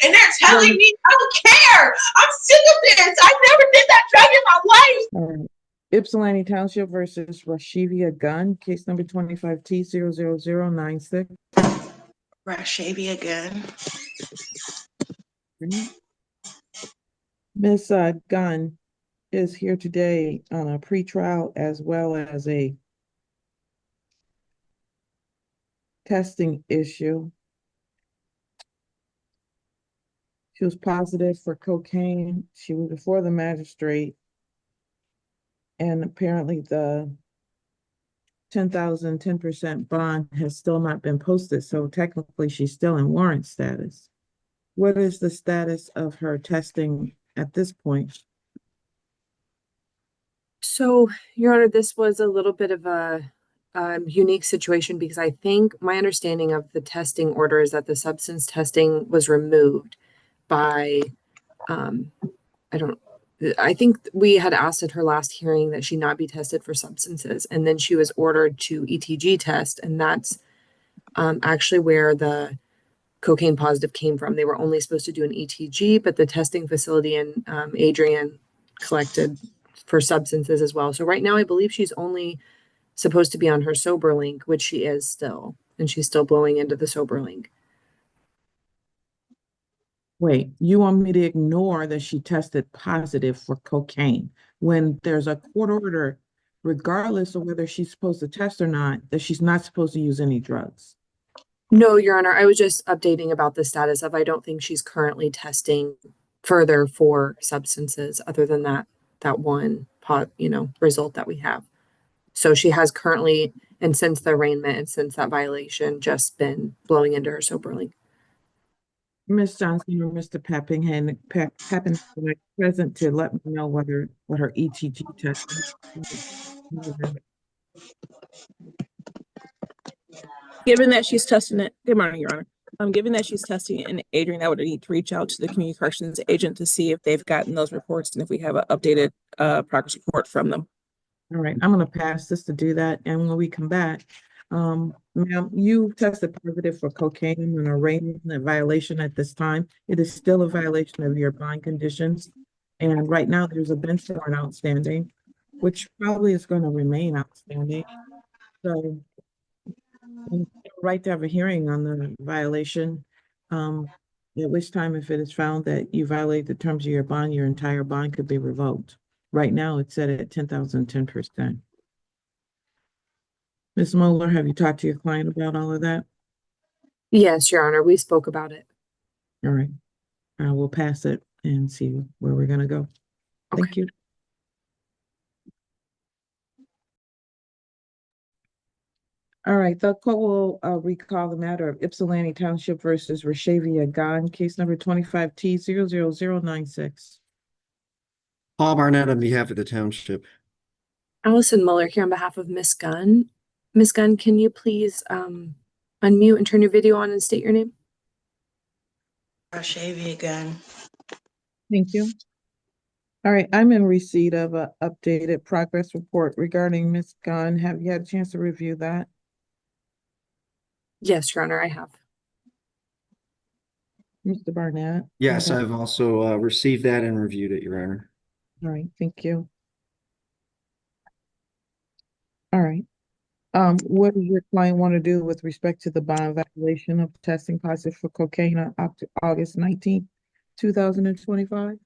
and they're telling me I don't care. I'm sick of this. I never did that drug in my life. All right. Ypsilanti Township versus Rashavia Gunn, case number 25T00096. Rashavia Gunn. Miss Gunn is here today on a pretrial as well as a testing issue. She was positive for cocaine. She was before the magistrate. And apparently the 10% bond has still not been posted. So technically she's still in warrant status. What is the status of her testing at this point? So, Your Honor, this was a little bit of a unique situation because I think my understanding of the testing order is that the substance testing was removed by, I think we had asked at her last hearing that she not be tested for substances, and then she was ordered to ETG test, and that's actually where the cocaine positive came from. They were only supposed to do an ETG, but the testing facility in Adrian collected for substances as well. So right now, I believe she's only supposed to be on her sober link, which she is still, and she's still blowing into the sober link. Wait, you want me to ignore that she tested positive for cocaine when there's a court order, regardless of whether she's supposed to test or not, that she's not supposed to use any drugs? No, Your Honor, I was just updating about the status of, I don't think she's currently testing further for substances other than that one result that we have. So she has currently, and since the arraignment and since that violation, just been blowing into her sober link. Ms. Johnson or Mr. Pappingham present to let me know what her ETG test is. Given that she's testing it, good morning, Your Honor. Given that she's testing it in Adrian, I would need to reach out to the community corrections agent to see if they've gotten those reports and if we have an updated progress report from them. All right, I'm going to pass this to do that. And when we come back, ma'am, you tested positive for cocaine and arraignment and a violation at this time. It is still a violation of your bond conditions. And right now there's a bench warrant outstanding, which probably is going to remain outstanding. So right to have a hearing on the violation, at which time, if it is found that you violate the terms of your bond, your entire bond could be revoked. Right now, it's set at 10%. Ms. Moeller, have you talked to your client about all of that? Yes, Your Honor, we spoke about it. All right. We'll pass it and see where we're going to go. Okay. Thank you. All right, the court will recall the matter of Ypsilanti Township versus Rashavia Gunn, case number 25T00096. Paul Barnett on behalf of the township. Allison Muller here on behalf of Miss Gunn. Miss Gunn, can you please unmute and turn your video on and state your name? Rashavia Gunn. Thank you. All right, I'm in receipt of an updated progress report regarding Miss Gunn. Have you had a chance to review that? Yes, Your Honor, I have. Mr. Barnett? Yes, I've also received that and reviewed it, Your Honor. All right, thank you. All right. What does your client want to do with respect to the bond violation of testing positive for cocaine on August 19th, 2025?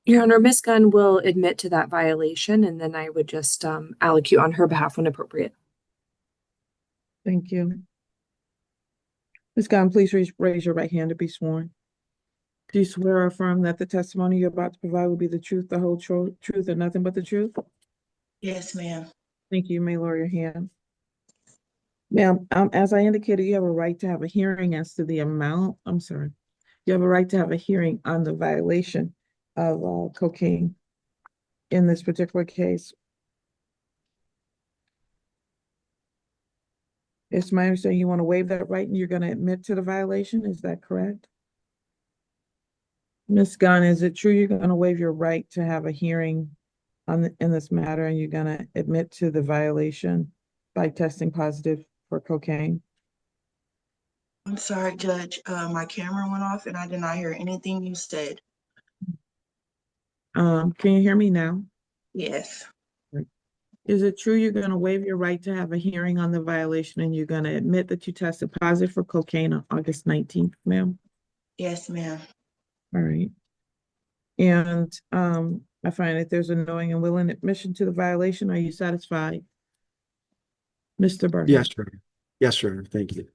Your Honor, Miss Gunn will admit to that violation, and then I would just allocute on her behalf when appropriate. Thank you. Ms. Gunn, please raise your right hand to be sworn. Do you swear or affirm that the testimony you're about to provide will be the truth, the whole truth, and nothing but the truth? Yes, ma'am. Thank you. You may lower your hand. Ma'am, as I indicated, you have a right to have a hearing as to the amount. I'm sorry. You have a right to have a hearing on the violation of cocaine in this particular case. It's my understanding you want to waive that right and you're going to admit to the violation. Is that correct? Ms. Gunn, is it true you're going to waive your right to have a hearing in this matter and you're going to admit to the violation by testing positive for cocaine? I'm sorry, Judge. My camera went off and I did not hear anything you said. Can you hear me now? Yes. Is it true you're going to waive your right to have a hearing on the violation and you're going to admit that you tested positive for cocaine on August 19th, ma'am? Yes, ma'am. All right. And I find that there's a knowing and willing admission to the violation. Are you satisfied? Mr. Barnett? Yes, Your Honor. Yes, Your Honor. Thank you.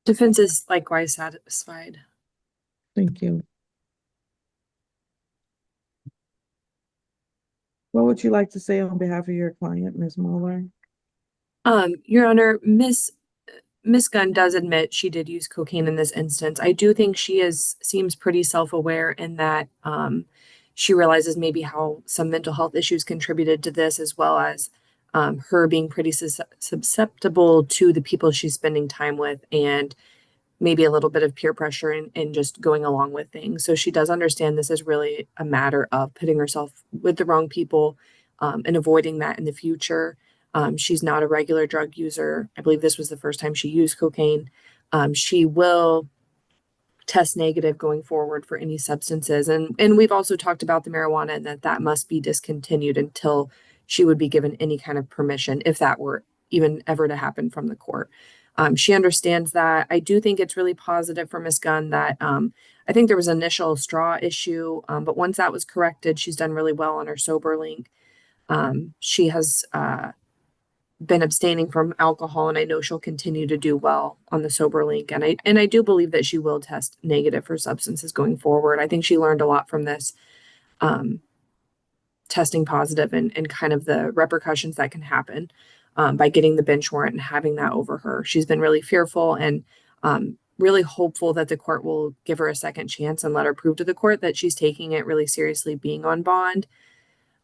Defense is likewise satisfied. Thank you. What would you like to say on behalf of your client, Ms. Mueller? Your Honor, Miss Gunn does admit she did use cocaine in this instance. I do think she seems pretty self-aware in that she realizes maybe how some mental health issues contributed to this, as well as her being pretty susceptible to the people she's spending time with, and maybe a little bit of peer pressure and just going along with things. So she does understand this is really a matter of putting herself with the wrong people and avoiding that in the future. She's not a regular drug user. I believe this was the first time she used cocaine. She will test negative going forward for any substances. And we've also talked about the marijuana and that must be discontinued until she would be given any kind of permission, if that were even ever to happen from the court. She understands that. I do think it's really positive for Ms. Gunn that I think there was an initial straw issue, but once that was corrected, she's done really well on her sober link. She has been abstaining from alcohol, and I know she'll continue to do well on the sober link. And I do believe that she will test negative for substances going forward. I think she learned a lot from this testing positive and kind of the repercussions that can happen by getting the bench warrant and having that over her. She's been really fearful and really hopeful that the court will give her a second chance and let her prove to the court that she's taking it really seriously being on bond.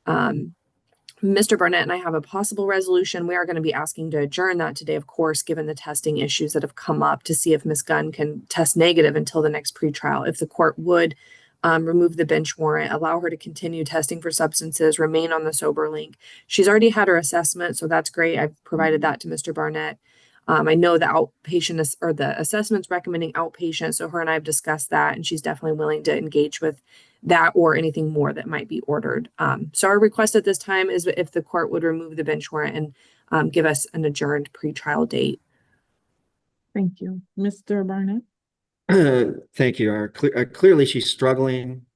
Mr. Barnett and I have a possible resolution. We are going to be asking to adjourn that today, of course, given the testing issues that have come up, to see if Ms. Gunn can test negative until the next pretrial. If the court would remove the bench warrant, allow her to continue testing for substances, remain on the sober link. She's already had her assessment, so that's great. I've provided that to Mr. Barnett. I know the outpatient or the assessment's recommending outpatient, so her and I have discussed that, and she's definitely willing to engage with that or anything more that might be ordered. So our request at this time is if the court would remove the bench warrant and give us an adjourned pretrial date. Thank you. Mr. Barnett? Thank you, Your Honor. Clearly, she's struggling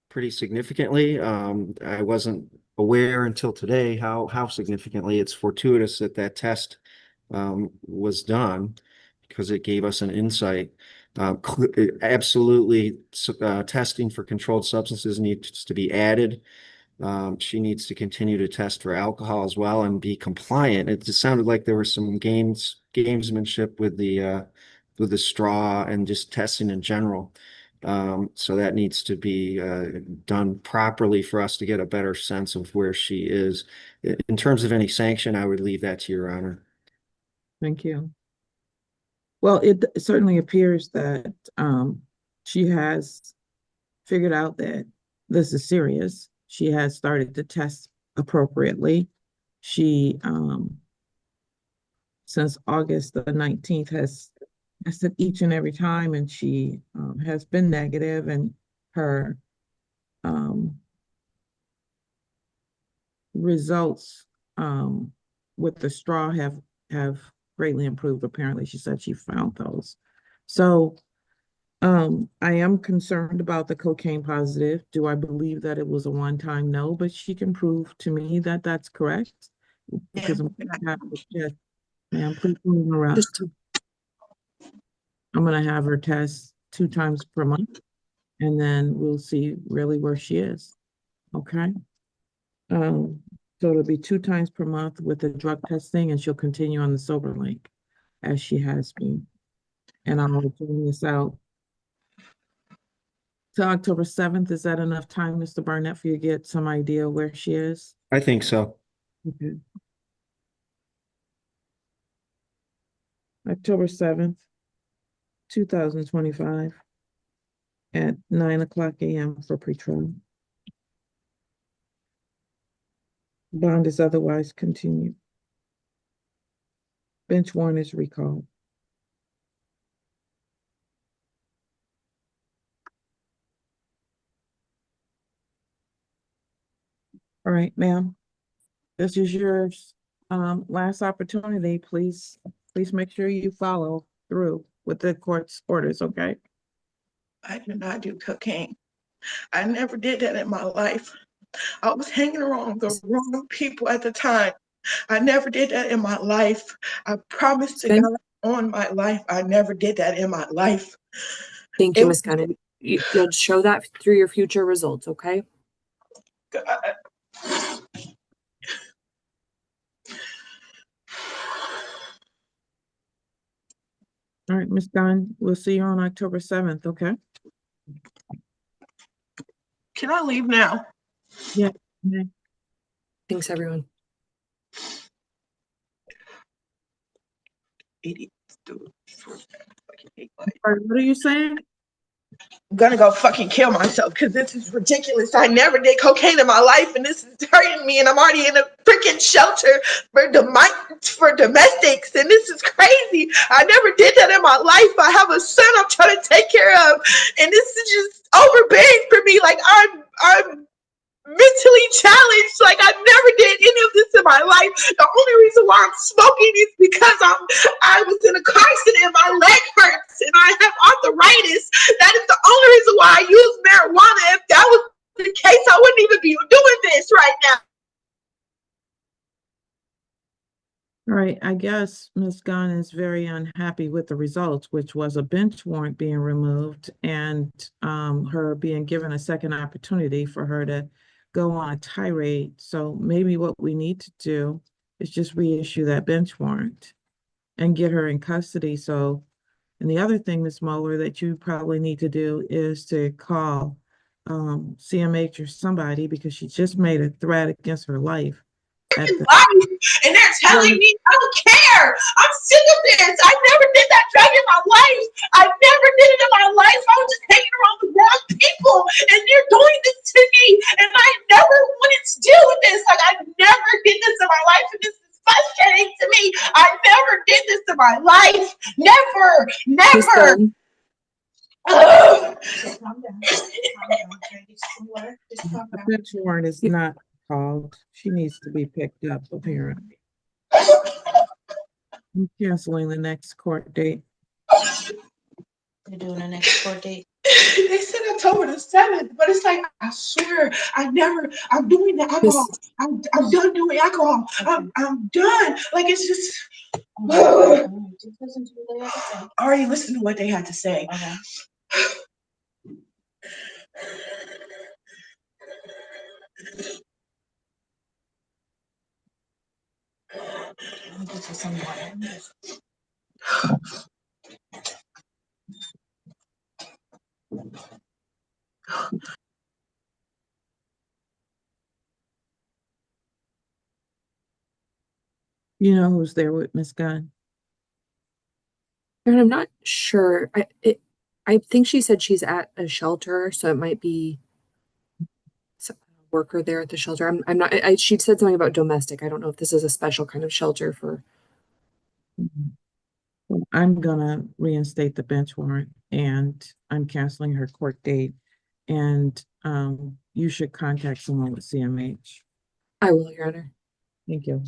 pretty significantly. I wasn't aware until today how significantly. It's fortuitous that test was done because it gave us an insight. Absolutely, testing for controlled substances needs to be added. She needs to continue to test for alcohol as well and be compliant. It just sounded like there was some gamesmanship with the straw and just testing in general. So that needs to be done properly for us to get a better sense of where she is. In terms of any sanction, I would leave that to Your Honor. Thank you. Well, it certainly appears that she has figured out that this is serious. She has started to test appropriately. She, since August the 19th, has tested each and every time, and she has been negative, and her results with the straw have greatly improved. Apparently, she said she found those. So I am concerned about the cocaine positive. Do I believe that it was a one-time? No, but she can prove to me that that's correct. Because ma'am, please move around. I'm gonna have her test 2 times per month, and then we'll see really where she is. Okay. So it'll be 2 times per month with the drug testing, and she'll continue on the sober link as she has been. And I'll bring this out to October 7th. Is that enough time, Mr. Barnett, for you to get some idea where she is? I think so. Okay. October 7th, 2025 at 9:00 a.m. for pretrial. Bond is otherwise continued. Bench warrant is recalled. All right, ma'am. This is your last opportunity. Please make sure you follow through with the court's orders, okay? I do not do cocaine. I never did that in my life. I was hanging around the wrong people at the time. I never did that in my life. I promise to Good. God on my life, I never did that in my life. Thank you, Ms. Gunn. You'll show that through your future results, okay? All right, Ms. Dunn, we'll see you on October 7th, okay? Can I leave now? Yeah. Okay. Thanks, everyone. Idiots, dude. All right, what are you saying? I'm gonna go fucking kill myself because this is ridiculous. I never did cocaine in my life, and this is hurting me. And I'm already in a freaking shelter for domestics, and this is crazy. I never did that in my life. I have a son I'm trying to take care of, and this is just overbearing for me. Like I'm mentally challenged. Like I never did any of this in my life. The only reason why I'm smoking is because I was in a car accident and my leg hurts and I have arthritis. That is the only reason why I use marijuana. If that was the case, I wouldn't even be doing this right now. All right, I guess Ms. Gunn is very unhappy with the results, which was a bench warrant being removed and her being given a second opportunity for her to go on a tirade. So maybe what we need to do is just reissue that bench warrant and get her in custody. So, and the other thing, Ms. Moeller, that you probably need to do is to call CMH or somebody because she just made a threat against her life. And they're telling me I don't care. I'm sick of this. I never did that drug in my life. I never did it in my life. I was just hanging around the wrong people, and you're doing this to me. And I never wanted to deal with this. Like I never did this in my life, and this is frustrating to me. I never did this in my life. Never. The bench warrant is not called. She needs to be picked up, apparently. I'm canceling the next court date. They're doing the next court date. They said October the 7th, but it's like, I swear, I'm doing the alcohol. I'm done doing alcohol. I'm done. Like, it's just. I already listened to what they had to say. Okay. Let me get you some water. You know who's there with Miss Gunn? And I'm not sure. I think she said she's at a shelter, so it might be a worker there at the shelter. I'm not. She said something about domestic. I don't know if this is a special kind of shelter for. Well, I'm gonna reinstate the bench warrant and I'm canceling her court date. And you should contact someone with CMH. I will, Your Honor. Thank you.